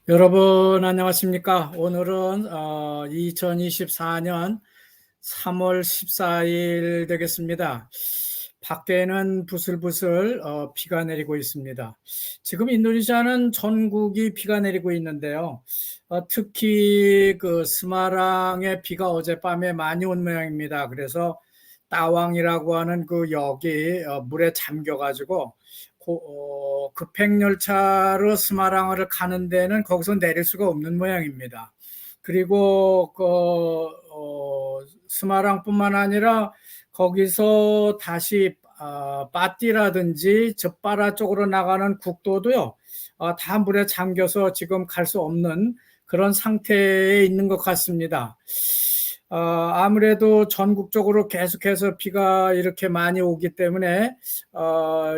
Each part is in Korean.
여러분 안녕하십니까? 오늘은 2024년 3월 14일 되겠습니다. 밖에는 부슬부슬 비가 내리고 있습니다. 지금 인도네시아는 전국이 비가 내리고 있는데요. 특히 그 스마랑에 비가 어젯밤에 많이 온 모양입니다. 그래서 따왕이라고 하는 그 역이 물에 잠겨가지고 급행열차로 스마랑을 가는 데는 거기서 내릴 수가 없는 모양입니다. 그리고 스마랑뿐만 아니라 거기서 다시 빠띠라든지 젖바라 쪽으로 나가는 국도도요, 다 물에 잠겨서 지금 갈 수 없는 그런 상태에 있는 것 같습니다. 아무래도 전국적으로 계속해서 비가 이렇게 많이 오기 때문에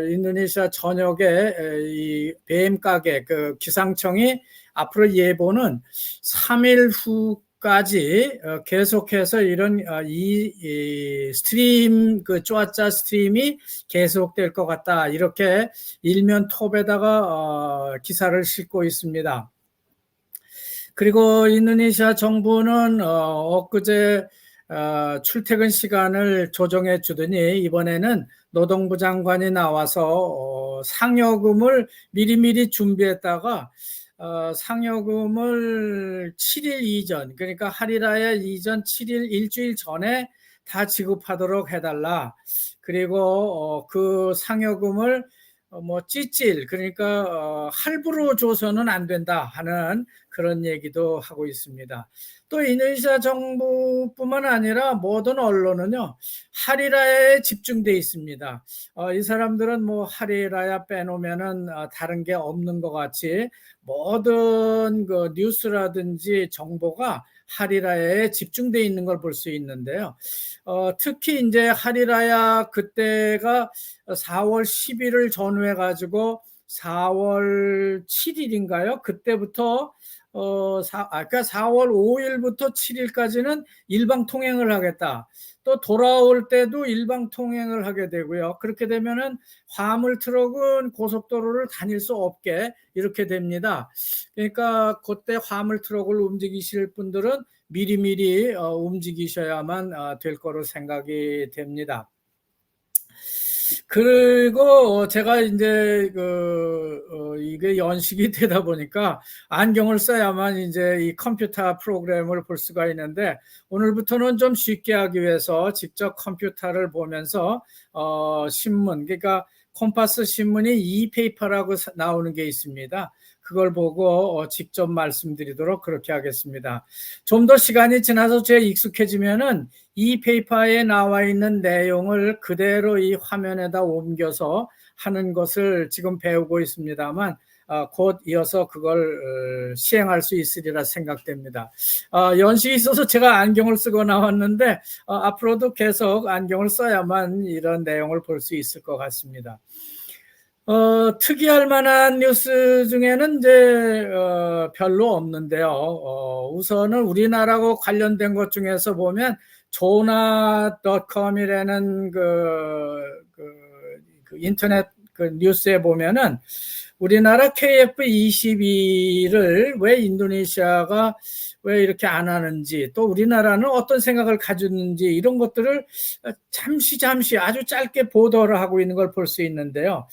인도네시아 전역에 이 BMKG 그 기상청이 앞으로 예보는 3일 후까지 계속해서 이런 이 스트림 그 쪼아짜 스트림이 계속될 것 같다, 이렇게 일면 톱에다가 기사를 싣고 있습니다. 그리고 인도네시아 정부는 엊그제 출퇴근 시간을 조정해 주더니 이번에는 노동부 장관이 나와서 상여금을 미리미리 준비했다가 상여금을 7일 이전, 그러니까 할일라야 이전 7일 일주일 전에 다 지급하도록 해달라. 그리고 그 상여금을 뭐 찌찔, 그러니까 할부로 줘서는 안 된다 하는 그런 얘기도 하고 있습니다. 또 인도네시아 정부뿐만 아니라 모든 언론은요, 할일라야에 집중돼 있습니다. 이 사람들은 뭐 할일라야 빼놓으면은 다른 게 없는 것 같이 모든 그 뉴스라든지 정보가 할일라야에 집중돼 있는 걸 볼 수 있는데요. 특히 이제 할일라야 그때가 4월 10일을 전후해 가지고 4월 7일인가요? 그때부터 그러니까 4월 5일부터 7일까지는 일방 통행을 하겠다. 또 돌아올 때도 일방 통행을 하게 되고요. 그렇게 되면은 화물 트럭은 고속도로를 다닐 수 없게 이렇게 됩니다. 그러니까 그때 화물 트럭을 움직이실 분들은 미리미리 움직이셔야만 될 거로 생각이 됩니다. 그리고 제가 이제 이게 연식이 되다 보니까 안경을 써야만 이제 이 컴퓨터 프로그램을 볼 수가 있는데, 오늘부터는 좀 쉽게 하기 위해서 직접 컴퓨터를 보면서 신문, 그러니까 콤파스 신문이 이페이퍼라고 나오는 게 있습니다. 그걸 보고 직접 말씀드리도록 그렇게 하겠습니다. 좀 더 시간이 지나서 제가 익숙해지면은 이 페이퍼에 나와 있는 내용을 그대로 이 화면에다 옮겨서 하는 것을 지금 배우고 있습니다만 곧 이어서 그걸 시행할 수 있으리라 생각됩니다. 연식이 있어서 제가 안경을 쓰고 나왔는데 앞으로도 계속 안경을 써야만 이런 내용을 볼 수 있을 것 같습니다. 특이할 만한 뉴스 중에는 이제 별로 없는데요. 우선은 우리나라하고 관련된 것 중에서 보면 조나.com이라는 그 인터넷 그 뉴스에 보면은 우리나라 KF22를 왜 인도네시아가 왜 이렇게 안 하는지, 또 우리나라는 어떤 생각을 가졌는지, 이런 것들을 잠시 아주 짧게 보도를 하고 있는 걸 볼 수 있는데요.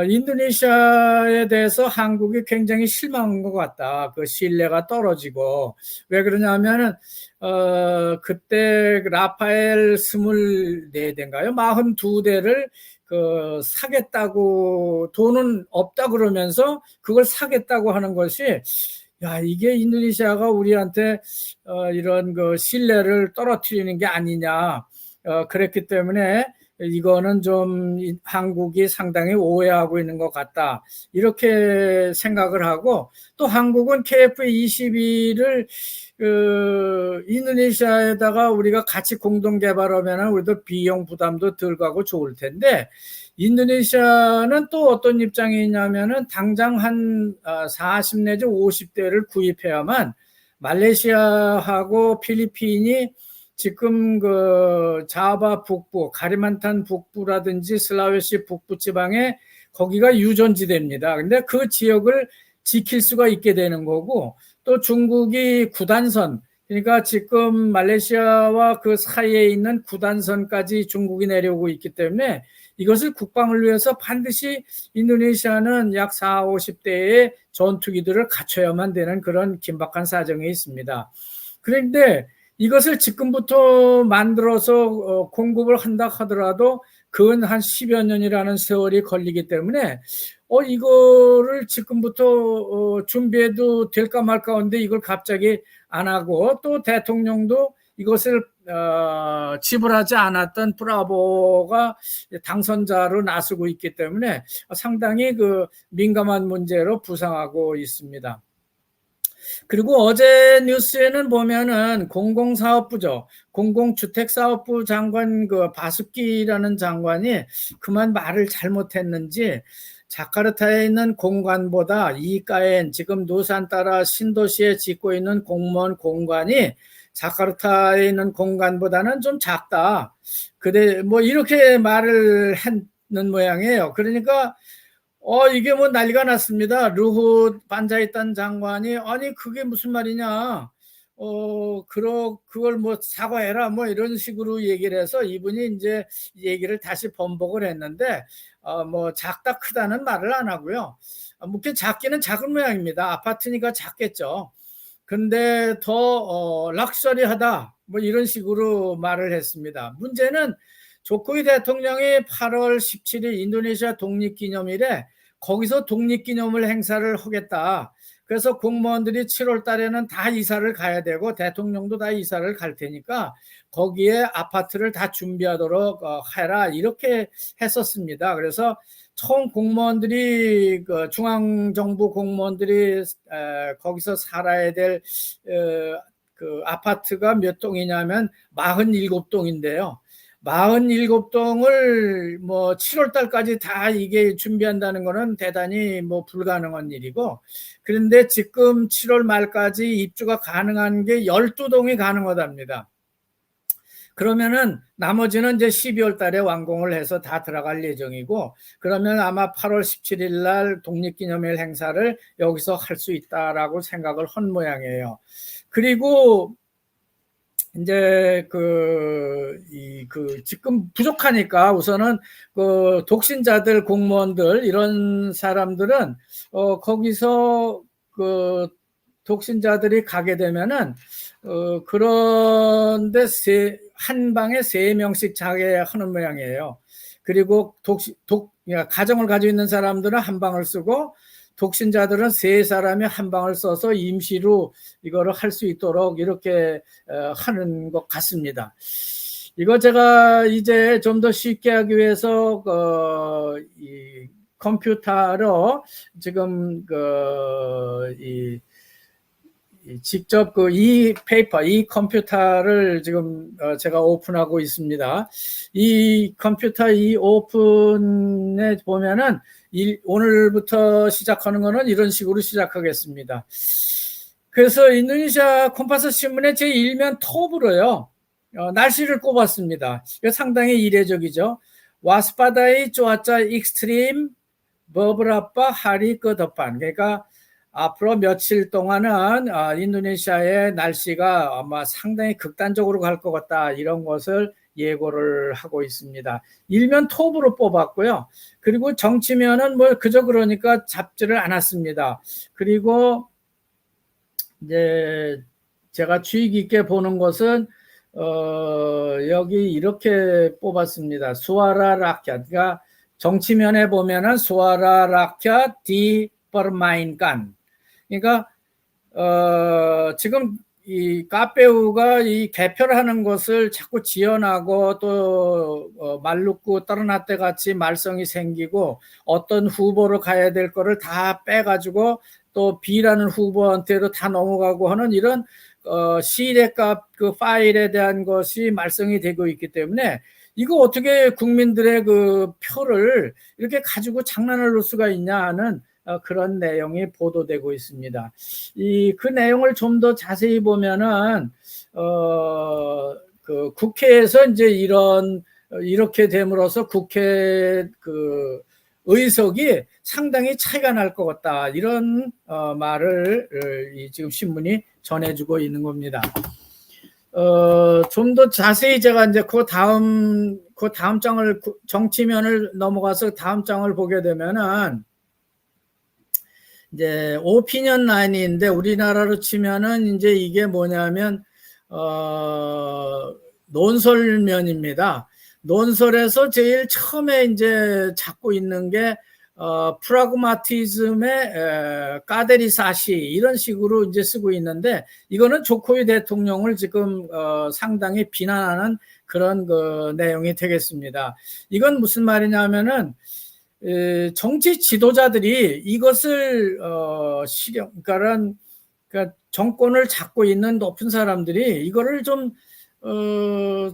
인도네시아에 대해서 한국이 굉장히 실망한 것 같다. 그 신뢰가 떨어지고. 왜 그러냐면은, 그때 라파엘 24대인가요? 42대를 사겠다고, 돈은 없다 그러면서 그걸 사겠다고 하는 것이, 야, 이게 인도네시아가 우리한테 이런 그 신뢰를 떨어뜨리는 게 아니냐. 그랬기 때문에 이거는 좀 한국이 상당히 오해하고 있는 것 같다, 이렇게 생각을 하고, 또 한국은 KF22를 인도네시아에다가 우리가 같이 공동 개발하면 우리도 비용 부담도 덜 가고 좋을 텐데, 인도네시아는 또 어떤 입장이 있냐면은 당장 한 40 내지 50대를 구입해야만 말레이시아하고 필리핀이 지금 그 자바 북부, 가리만탄 북부라든지 슬라웨시 북부 지방에 거기가 유전지대입니다. 근데 그 지역을 지킬 수가 있게 되는 거고, 또 중국이 구단선, 그러니까 지금 말레이시아와 그 사이에 있는 구단선까지 중국이 내려오고 있기 때문에 이것을 국방을 위해서 반드시 인도네시아는 약 40, 50대의 전투기들을 갖춰야만 되는 그런 긴박한 사정이 있습니다. 그런데 이것을 지금부터 만들어서 공급을 한다 하더라도 근 한 10여 년이라는 세월이 걸리기 때문에 이거를 지금부터 준비해도 될까 말까 하는데 이걸 갑자기 안 하고, 또 대통령도 이것을 지불하지 않았던 브라보가 당선자로 나서고 있기 때문에 상당히 그 민감한 문제로 부상하고 있습니다. 그리고 어제 뉴스에는 보면은 공공사업부죠. 공공주택사업부 장관 그 바수키라는 장관이 그만 말을 잘못했는지 자카르타에 있는 공간보다 이가엔 지금 누산따라 신도시에 짓고 있는 공무원 공간이 자카르타에 있는 공간보다는 좀 작다. 그래 뭐 이렇게 말을 했는 모양이에요. 그러니까 이게 뭐 난리가 났습니다. 루훗 반자이탄 장관이 아니 그게 무슨 말이냐. 그걸 뭐 사과해라 뭐 이런 식으로 얘기를 해서 이분이 이제 얘기를 다시 번복을 했는데 뭐 작다 크다는 말을 안 하고요. 묵게 작기는 작은 모양입니다. 아파트니까 작겠죠. 근데 더 럭셔리하다 뭐 이런 식으로 말을 했습니다. 문제는 조코위 대통령이 8월 17일 인도네시아 독립기념일에 거기서 독립기념일 행사를 하겠다. 그래서 공무원들이 7월 달에는 다 이사를 가야 되고 대통령도 다 이사를 갈 테니까 거기에 아파트를 다 준비하도록 해라 이렇게 했었습니다. 그래서 처음 공무원들이 그 중앙정부 공무원들이 거기서 살아야 될 그 아파트가 몇 동이냐면 47동인데요. 47동을 뭐 7월 달까지 다 이게 준비한다는 거는 대단히 뭐 불가능한 일이고, 그런데 지금 7월 말까지 입주가 가능한 게 12동이 가능하답니다. 그러면은 나머지는 이제 12월 달에 완공을 해서 다 들어갈 예정이고, 그러면 아마 8월 17일 날 독립기념일 행사를 여기서 할 수 있다라고 생각을 한 모양이에요. 그리고 이제 지금 부족하니까 우선은 그 독신자들 공무원들 이런 사람들은 거기서 그 독신자들이 가게 되면은 그런데 한 방에 3명씩 자게 하는 모양이에요. 그리고 가정을 가지고 있는 사람들은 한 방을 쓰고 독신자들은 3사람이 한 방을 써서 임시로 이거를 할 수 있도록 이렇게 하는 것 같습니다. 이거 제가 이제 좀 더 쉽게 하기 위해서 이 컴퓨터로 지금 직접 이 페이퍼, 이 컴퓨터를 지금 제가 오픈하고 있습니다. 이 컴퓨터 이 오픈에 보면은 오늘부터 시작하는 거는 이런 식으로 시작하겠습니다. 그래서 인도네시아 콤파스 신문에 제 일면 톱으로요 날씨를 꼽았습니다. 이거 상당히 이례적이죠. 와스파다이 쪼아짜 익스트림 버브라빠 하리 끄더판. 그러니까 앞으로 며칠 동안은 인도네시아의 날씨가 아마 상당히 극단적으로 갈 것 같다 이런 것을 예고를 하고 있습니다. 일면 톱으로 뽑았고요. 그리고 정치면은 뭐 그저 그러니까 잡지를 않았습니다. 그리고 이제 제가 주의 깊게 보는 것은 여기 이렇게 뽑았습니다. 수아라 라캬. 그러니까 정치면에 보면은 수아라 라캬 디 퍼마인간. 그러니까 지금 이 카페우가 이 개표를 하는 것을 자꾸 지연하고 또 말루꾸 떨어났대 같이 말썽이 생기고 어떤 후보로 가야 될 거를 다 빼가지고 또 B라는 후보한테로 다 넘어가고 하는 이런 시대값 그 파일에 대한 것이 말썽이 되고 있기 때문에 이거 어떻게 국민들의 그 표를 이렇게 가지고 장난을 놓을 수가 있냐 하는 그런 내용이 보도되고 있습니다. 그 내용을 좀 더 자세히 보면은 그 국회에서 이제 이렇게 됨으로써 국회 의석이 상당히 차이가 날 것 같다. 이런 말을 지금 신문이 전해주고 있는 겁니다. 좀 더 자세히 제가 이제 그 다음 장을 정치면을 넘어가서 다음 장을 보게 되면은 이제 오피니언 라인인데 우리나라로 치면은 이제 이게 뭐냐면 논설면입니다. 논설에서 제일 처음에 이제 잡고 있는 게 프라그마티즘의 까데리사시 이런 식으로 이제 쓰고 있는데 이거는 조코비 대통령을 지금 상당히 비난하는 그런 그 내용이 되겠습니다. 이건 무슨 말이냐면은 정치 지도자들이 이것을 그러니까 정권을 잡고 있는 높은 사람들이 이거를 좀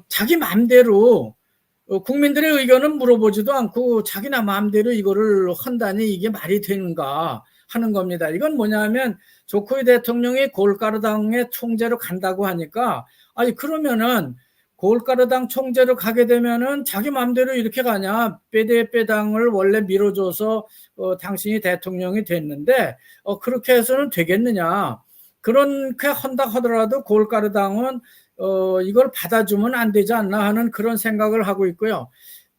자기 마음대로 국민들의 의견은 물어보지도 않고 자기나 마음대로 이거를 한다니 이게 말이 되는가 하는 겁니다. 이건 뭐냐면 조코비 대통령이 골가르당의 총재로 간다고 하니까 아니 그러면은 골가르당 총재로 가게 되면은 자기 마음대로 이렇게 가냐? 빼당을 원래 밀어줘서 당신이 대통령이 됐는데 그렇게 해서는 되겠느냐? 그렇게 한다 하더라도 골가르당은 이걸 받아주면 안 되지 않나 하는 그런 생각을 하고 있고요.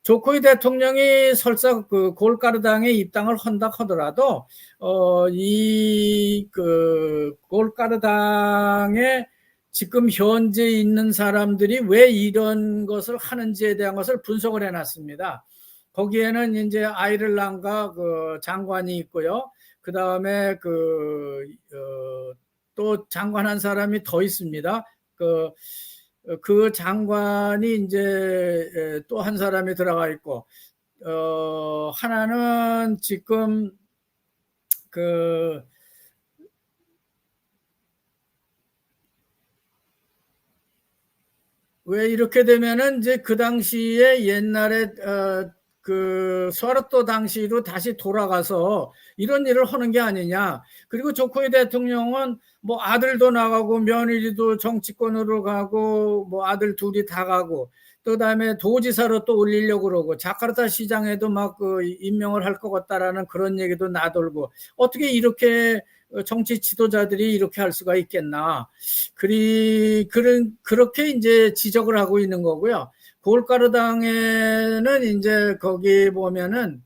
조코비 대통령이 설사 그 골가르당에 입당을 한다 하더라도 이 그 골가르당에 지금 현재 있는 사람들이 왜 이런 것을 하는지에 대한 것을 분석을 해놨습니다. 거기에는 이제 아이를란가 그 장관이 있고요. 그 다음에 또 장관 한 사람이 더 있습니다. 그 장관이 이제 또 한 사람이 들어가 있고, 하나는 지금 왜 이렇게 되면은 이제 그 당시에 옛날에 그 스와르토 당시로 다시 돌아가서 이런 일을 하는 게 아니냐. 그리고 조코비 대통령은 뭐 아들도 나가고 며느리도 정치권으로 가고 뭐 아들 둘이 다 가고 또 다음에 도지사로 또 올리려고 그러고 자카르타 시장에도 막 그 임명을 할 것 같다라는 그런 얘기도 나돌고 어떻게 이렇게 정치 지도자들이 이렇게 할 수가 있겠나. 그렇게 이제 지적을 하고 있는 거고요. 골가르당에는 이제 거기 보면은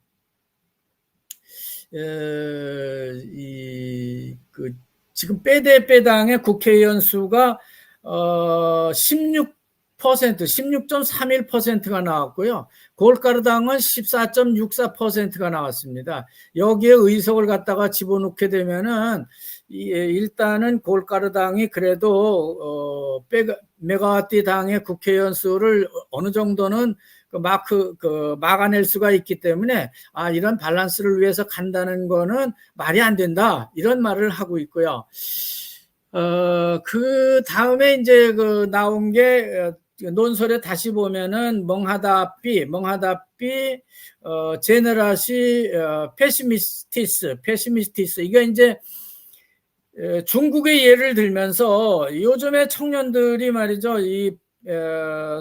지금 빼당의 국회의원 수가 16.31%가 나왔고요. 골가르당은 14.64%가 나왔습니다. 여기에 의석을 갖다가 집어넣게 되면은 일단은 골가르당이 그래도 메가와티 당의 국회의원 수를 어느 정도는 막아낼 수가 있기 때문에 이런 밸런스를 위해서 간다는 거는 말이 안 된다 이런 말을 하고 있고요. 그 다음에 이제 나온 게 논설에 다시 보면은 멍하다삐 제너라시 페시미스티스 이게 이제 중국의 예를 들면서 요즘에 청년들이 말이죠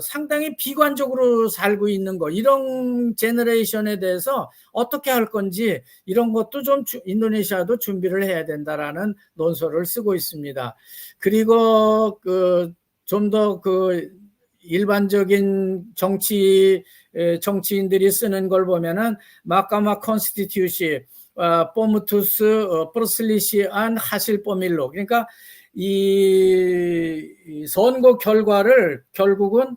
상당히 비관적으로 살고 있는 거 이런 제너레이션에 대해서 어떻게 할 건지 이런 것도 좀 인도네시아도 준비를 해야 된다라는 논설을 쓰고 있습니다. 그리고 좀 더 일반적인 정치인들이 쓰는 걸 보면은 마카마 컨스티튜시 포무투스 프로슬리시안 하실 포밀로 그러니까 이 선거 결과를 결국은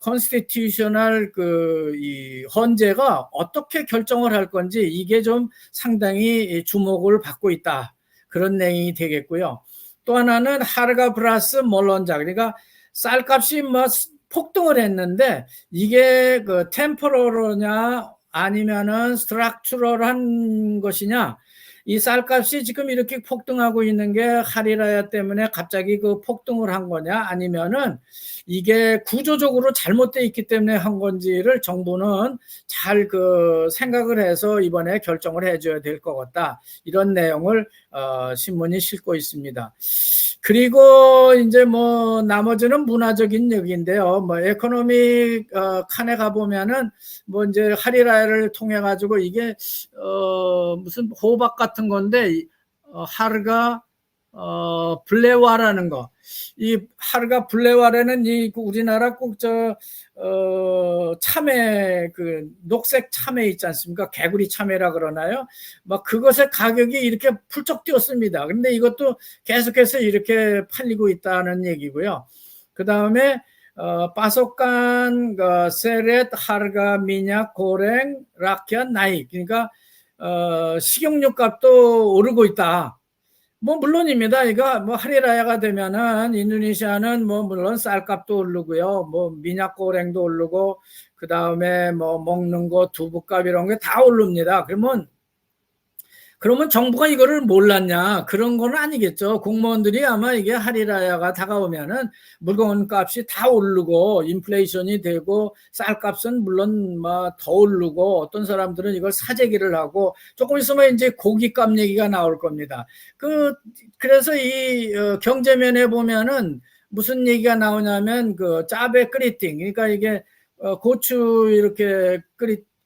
컨스티튜셔널 이 헌재가 어떻게 결정을 할 건지 이게 좀 상당히 주목을 받고 있다 그런 내용이 되겠고요. 또 하나는 하르가 브라스 몰론자 그러니까 쌀값이 뭐 폭등을 했는데 이게 템포러로냐 아니면은 스트럭처럴한 것이냐 이 쌀값이 지금 이렇게 폭등하고 있는 게 하리라야 때문에 갑자기 그 폭등을 한 거냐, 아니면은 이게 구조적으로 잘못되어 있기 때문에 한 건지를 정부는 잘 그 생각을 해서 이번에 결정을 해줘야 될 것 같다. 이런 내용을 신문이 싣고 있습니다. 그리고 이제 뭐 나머지는 문화적인 얘기인데요. 뭐 에코노미 칸에 가보면은 뭐 이제 하리라야를 통해 가지고 이게 무슨 호박 같은 건데 하르가 블레와라는 거. 이 하르가 블레와라는 이 우리나라 꼭 참외, 그 녹색 참외 있지 않습니까? 개구리 참외라 그러나요? 막 그것의 가격이 이렇게 풀쩍 뛰었습니다. 근데 이것도 계속해서 이렇게 팔리고 있다는 얘기고요. 그 다음에 파소칸, 세렛, 하르가, 미냐, 고랭, 라키아, 나이. 그러니까 식용유 값도 오르고 있다. 뭐 물론입니다. 이거 뭐 하리라야가 되면은 인도네시아는 뭐 물론 쌀값도 오르고요. 뭐 미냐코랭도 오르고 그 다음에 뭐 먹는 거 두부값 이런 게 다 오릅니다. 그러면 정부가 이거를 몰랐냐? 그런 건 아니겠죠. 공무원들이 아마 이게 하리라야가 다가오면은 물건 값이 다 오르고 인플레이션이 되고 쌀값은 물론 뭐 더 오르고 어떤 사람들은 이걸 사재기를 하고 조금 있으면 이제 고기값 얘기가 나올 겁니다. 그래서 이 경제면에 보면은 무슨 얘기가 나오냐면 그 짜베 끓이팅, 그러니까 이게 고추 이렇게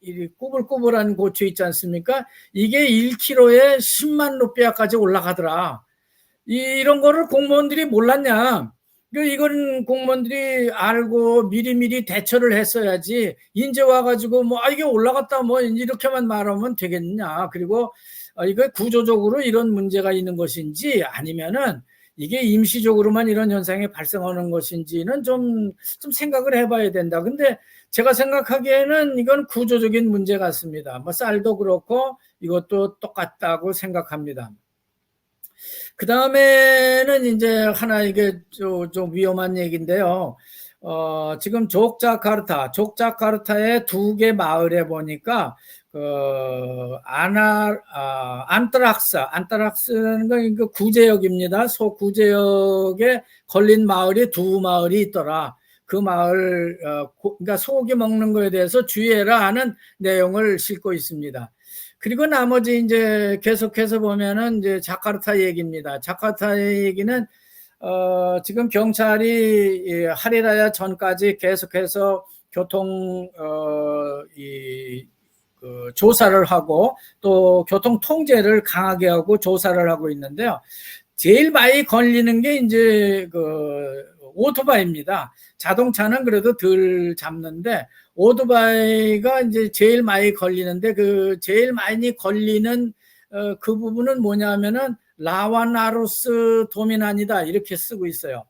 이 꾸불꾸불한 고추 있지 않습니까? 이게 1kg에 10만 루피아까지 올라가더라. 이런 거를 공무원들이 몰랐냐? 이건 공무원들이 알고 미리미리 대처를 했어야지. 이제 와가지고 뭐 이게 올라갔다 뭐 이렇게만 말하면 되겠냐? 그리고 이거 구조적으로 이런 문제가 있는 것인지 아니면은 이게 임시적으로만 이런 현상이 발생하는 것인지는 좀 생각을 해봐야 된다. 근데 제가 생각하기에는 이건 구조적인 문제 같습니다. 뭐 쌀도 그렇고 이것도 똑같다고 생각합니다. 그 다음에는 이제 하나 이게 좀 위험한 얘기인데요. 지금 족자카르타의 두 개 마을에 보니까 안트락스는 그 구제역입니다. 소구제역에 걸린 마을이 두 마을이 있더라. 그 마을, 그러니까 소고기 먹는 거에 대해서 주의해라 하는 내용을 싣고 있습니다. 그리고 나머지 이제 계속해서 보면은 이제 자카르타 얘기입니다. 자카르타의 얘기는 지금 경찰이 하리라야 전까지 계속해서 교통 조사를 하고 또 교통 통제를 강하게 하고 조사를 하고 있는데요. 제일 많이 걸리는 게 이제 오토바이입니다. 자동차는 그래도 덜 잡는데 오토바이가 이제 제일 많이 걸리는데 그 제일 많이 걸리는 그 부분은 뭐냐면은 라와나루스 도미난이다 이렇게 쓰고 있어요.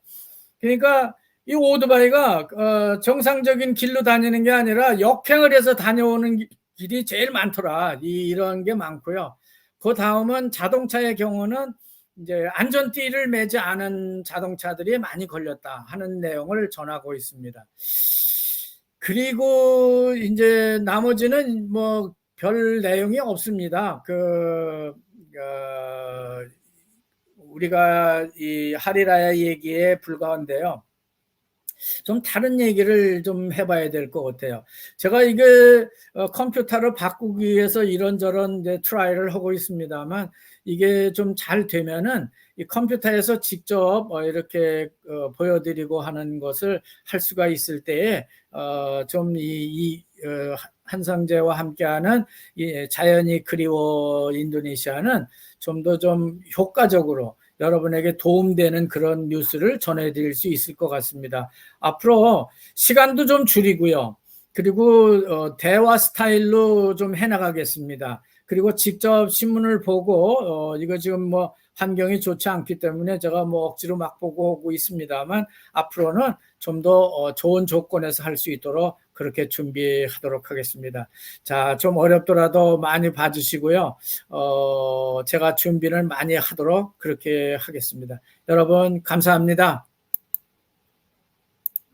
그러니까 이 오토바이가 정상적인 길로 다니는 게 아니라 역행을 해서 다녀오는 길이 제일 많더라. 이런 게 많고요. 그 다음은 자동차의 경우는 이제 안전띠를 매지 않은 자동차들이 많이 걸렸다 하는 내용을 전하고 있습니다. 그리고 이제 나머지는 뭐 별 내용이 없습니다. 우리가 이 하리라야 얘기에 불과한데요. 좀 다른 얘기를 좀 해봐야 될 것 같아요. 제가 이게 컴퓨터를 바꾸기 위해서 이런저런 이제 트라이를 하고 있습니다만 이게 좀 잘 되면은 이 컴퓨터에서 직접 이렇게 보여드리고 하는 것을 할 수가 있을 때에 좀 한성재와 함께하는 이 자연이 그리워 인도네시아는 좀 더 좀 효과적으로 여러분에게 도움되는 그런 뉴스를 전해드릴 수 있을 것 같습니다. 앞으로 시간도 좀 줄이고요. 그리고 대화 스타일로 좀 해나가겠습니다. 그리고 직접 신문을 보고 이거 지금 뭐 환경이 좋지 않기 때문에 제가 뭐 억지로 막 보고 오고 있습니다만 앞으로는 좀 더 좋은 조건에서 할 수 있도록 그렇게 준비하도록 하겠습니다. 자, 좀 어렵더라도 많이 봐주시고요. 제가 준비를 많이 하도록 그렇게 하겠습니다. 여러분 감사합니다.